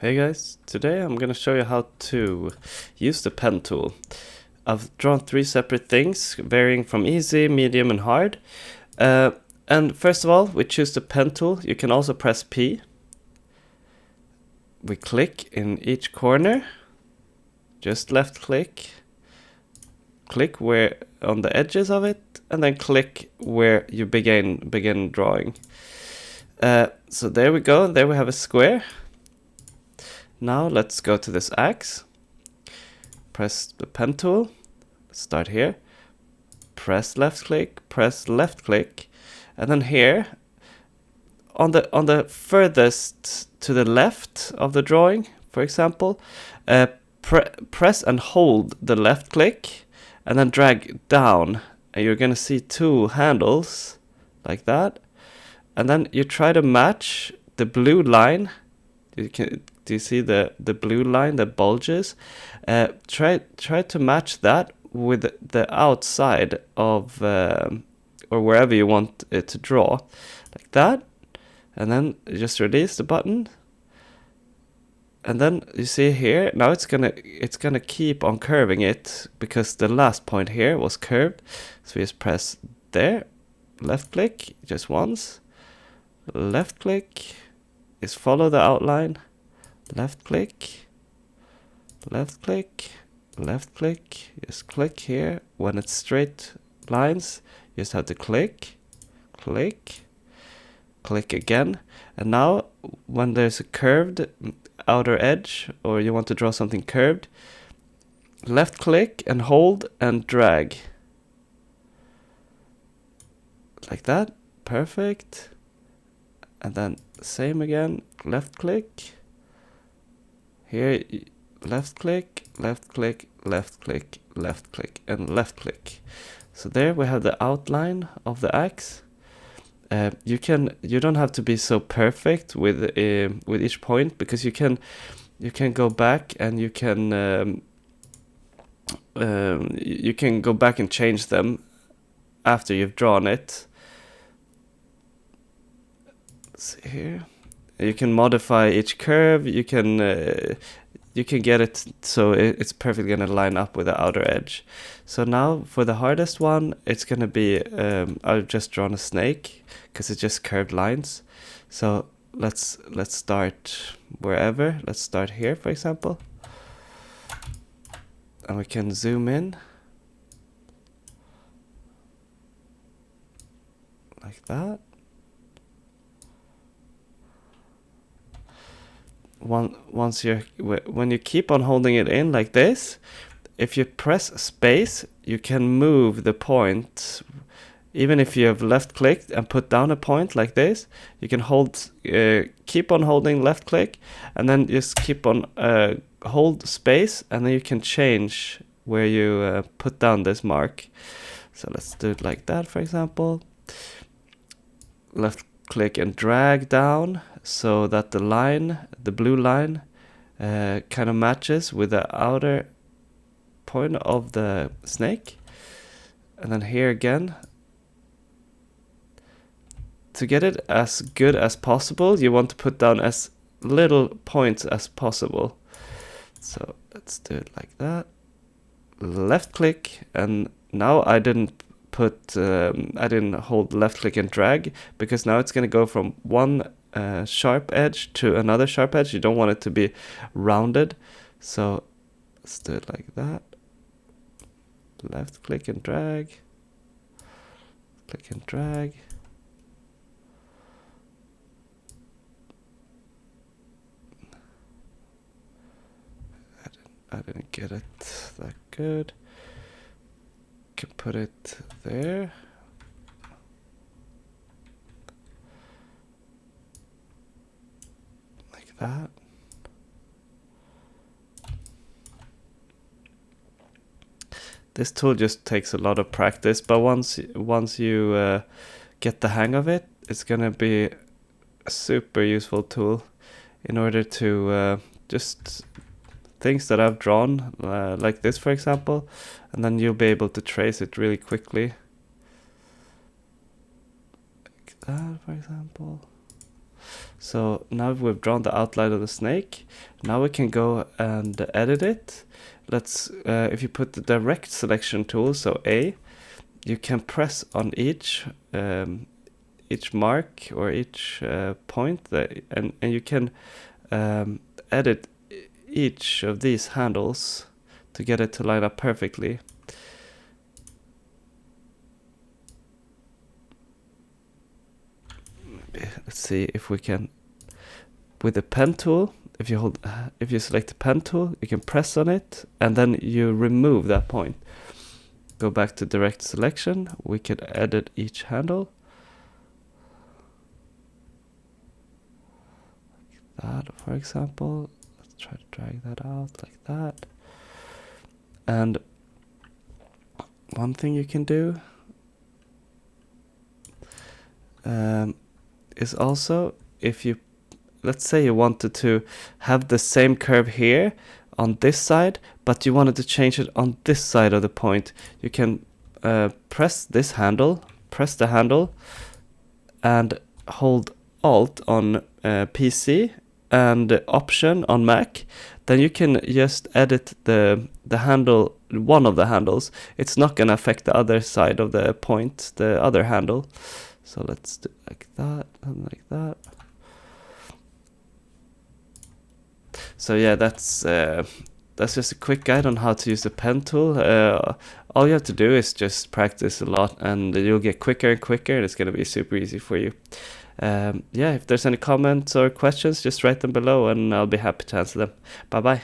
Hey guys, today I'm gonna show you how to use the pen tool. I've drawn 3 separate things, varying from easy, medium and hard. And first of all, we choose the pen tool. You can also press P. We click in each corner, just left click where on the edges of it, and then click where you begin drawing. So there we go, there we have a square. Now let's go to this axe, press the pen tool, start here, press left click, and then here, on the furthest to the left of the drawing, for example, press and hold the left click, and then drag down, and you're gonna see 2 handles, like that, and then you try to match the blue line. Do you see the blue line that bulges? Try to match that with the outside of or wherever you want it to draw, like that, and then just release the button. And then you see here, now it's gonna keep on curving it because the last point here was curved. So we just press there, left click just once, left click is follow the outline, left click, left click, left click, just click here. When it's straight lines, you just have to click, click, click again. And now when there's a curved outer edge, or you want to draw something curved, left click and hold and drag. Like that, perfect. And then same again, left click. Here, left click, left click, left click, left click, and left click. So there we have the outline of the axe. You don't have to be so perfect with each point, because you can go back and you can go back and change them after you've drawn it. Let's see here. You can modify each curve. You can get it so it's perfectly gonna line up with the outer edge. So now for the hardest one, it's gonna be I've just drawn a snake because it's just curved lines. So let's start wherever. Let's start here, for example, and we can zoom in like that. When you keep on holding it in like this, if you press space, you can move the point. Even if you have left clicked and put down a point like this, you can keep on holding left click, and then just keep on hold space, and then you can change where you put down this mark. So let's do it like that, for example. Left click and drag down so that the blue line kind of matches with the outer point of the snake. And then here again, to get it as good as possible, you want to put down as little points as possible. So let's do it like that. Left click, and now I didn't hold left click and drag, because now it's going to go from one sharp edge to another sharp edge. You don't want it to be rounded. So let's do it like that. Left click and drag. Click and drag. I didn't get it that good. Can put it there. Like that. This tool just takes a lot of practice, but once you get the hang of it, it's gonna be a super useful tool in order to just things that I've drawn, like this, for example, and then you'll be able to trace it really quickly. Like that, for example. So now we've drawn the outline of the snake. Now we can go and edit it. Let's, if you put the direct selection tool, so A, you can press on each mark or each point, and you can edit each of these handles to get it to line up perfectly. Let's see if we can, with the pen tool, if you select the pen tool, you can press on it and then you remove that point. Go back to direct selection, we can edit each handle. Like that, for example. Let's try to drag that out like that. And one thing you can do is also, if you, let's say you wanted to have the same curve here on this side, but you wanted to change it on this side of the point, you can press the handle and hold Alt on PC and Option on Mac. Then you can just edit the handle, one of the handles. It's not gonna affect the other side of the point, the other handle. So let's do like that and like that. So yeah, that's just a quick guide on how to use the pen tool. All you have to do is just practice a lot, and you'll get quicker and quicker, and it's gonna be super easy for you. Yeah, if there's any comments or questions, just write them below, and I'll be happy to answer them. Bye bye.